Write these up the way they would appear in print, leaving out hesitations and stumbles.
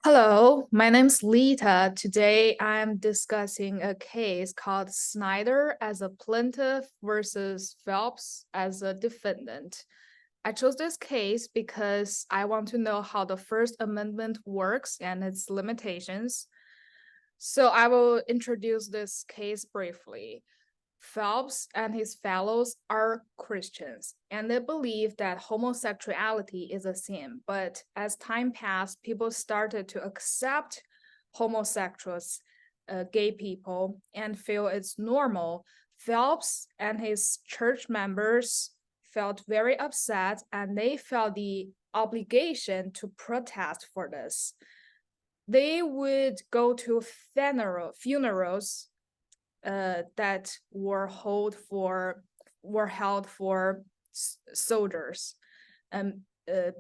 Hello, my name's Lita. Today I'm discussing a case called Snyder as a plaintiff versus Phelps as a defendant. I chose this case because I want to know how the First Amendment works and its limitations. So I will introduce this case briefly. Phelps and his fellows are Christians, and they believe that homosexuality is a sin. But as time passed, people started to accept homosexuals, gay people, and feel it's normal. Phelps and his church members felt very upset, and they felt the obligation to protest for this. They would go to funerals that were held for soldiers and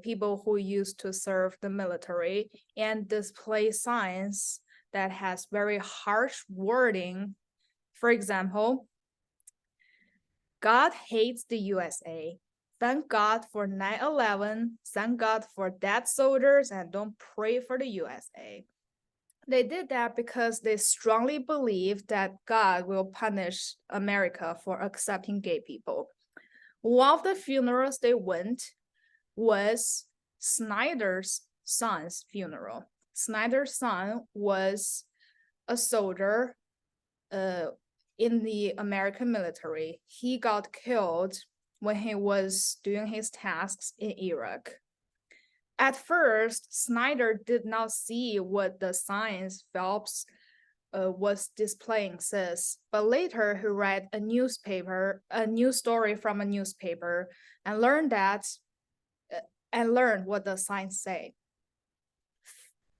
people who used to serve the military, and display signs that has very harsh wording. For example, God hates the USA. Thank God for 9/11. Thank God for dead soldiers, and don't pray for the USA. They did that because they strongly believe that God will punish America for accepting gay people. One of the funerals they went was Snyder's son's funeral. Snyder's son was a soldier in the American military. He got killed when he was doing his tasks in Iraq. At first, Snyder did not see what the signs Phelps was displaying says, but later he read a news story from a newspaper, and learned what the signs say.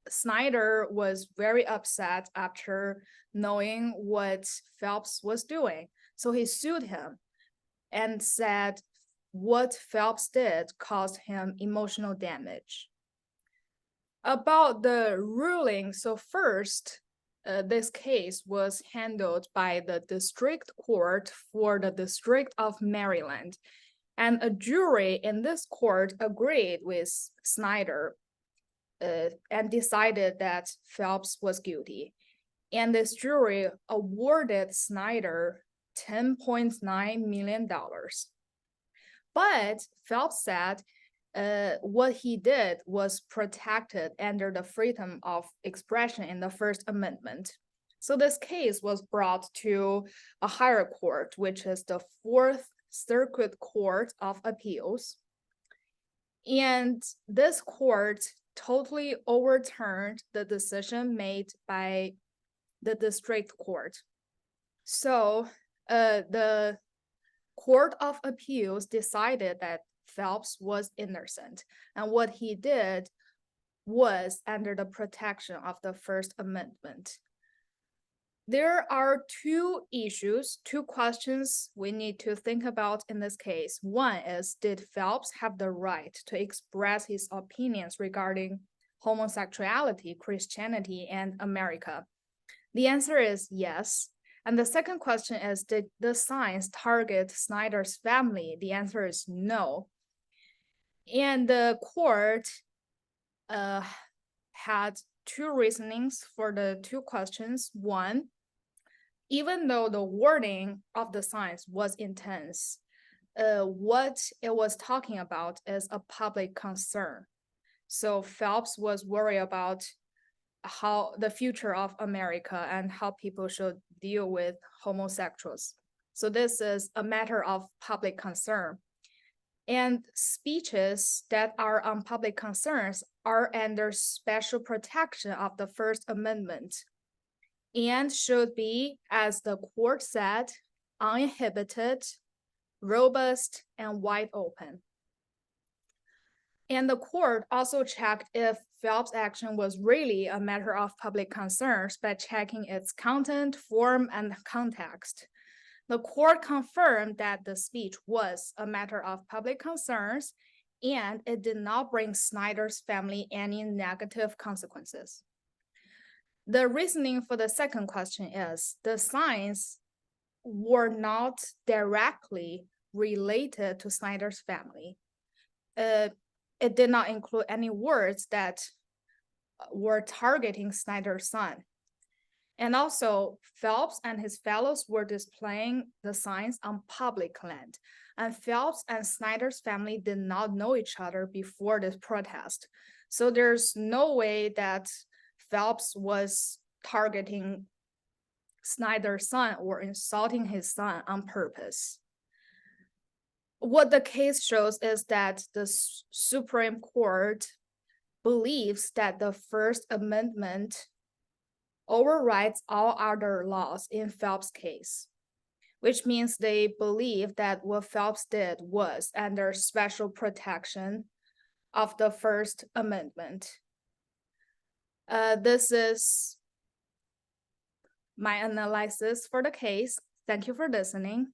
Snyder was very upset after knowing what Phelps was doing, so he sued him and said what Phelps did caused him emotional damage. About the ruling, so first, this case was handled by the district court for the District of Maryland, and a jury in this court agreed with Snyder and decided that Phelps was guilty. And this jury awarded Snyder $10.9 million. But Phelps said what he did was protected under the freedom of expression in the First Amendment. So this case was brought to a higher court, which is the Fourth Circuit Court of Appeals. And this court totally overturned the decision made by the district court. So the Court of Appeals decided that Phelps was innocent, and what he did was under the protection of the First Amendment. There are two questions we need to think about in this case. One is, did Phelps have the right to express his opinions regarding homosexuality, Christianity, and America? The answer is yes. And the second question is, did the signs target Snyder's family? The answer is no. And the court had two reasonings for the two questions. One, even though the wording of the signs was intense, what it was talking about is a public concern. So Phelps was worried about how the future of America and how people should deal with homosexuals. So this is a matter of public concern. And speeches that are on public concerns are under special protection of the First Amendment and should be, as the court said, uninhibited, robust, and wide open. And the court also checked if Phelps' action was really a matter of public concerns by checking its content, form, and context. The court confirmed that the speech was a matter of public concerns and it did not bring Snyder's family any negative consequences. The reasoning for the second question is the signs were not directly related to Snyder's family. It did not include any words that were targeting Snyder's son. And also, Phelps and his fellows were displaying the signs on public land. And Phelps and Snyder's family did not know each other before this protest. So there's no way that Phelps was targeting Snyder's son or insulting his son on purpose. What the case shows is that the Supreme Court believes that the First Amendment overrides all other laws in Phelps' case, which means they believe that what Phelps did was under special protection of the First Amendment. This is my analysis for the case. Thank you for listening.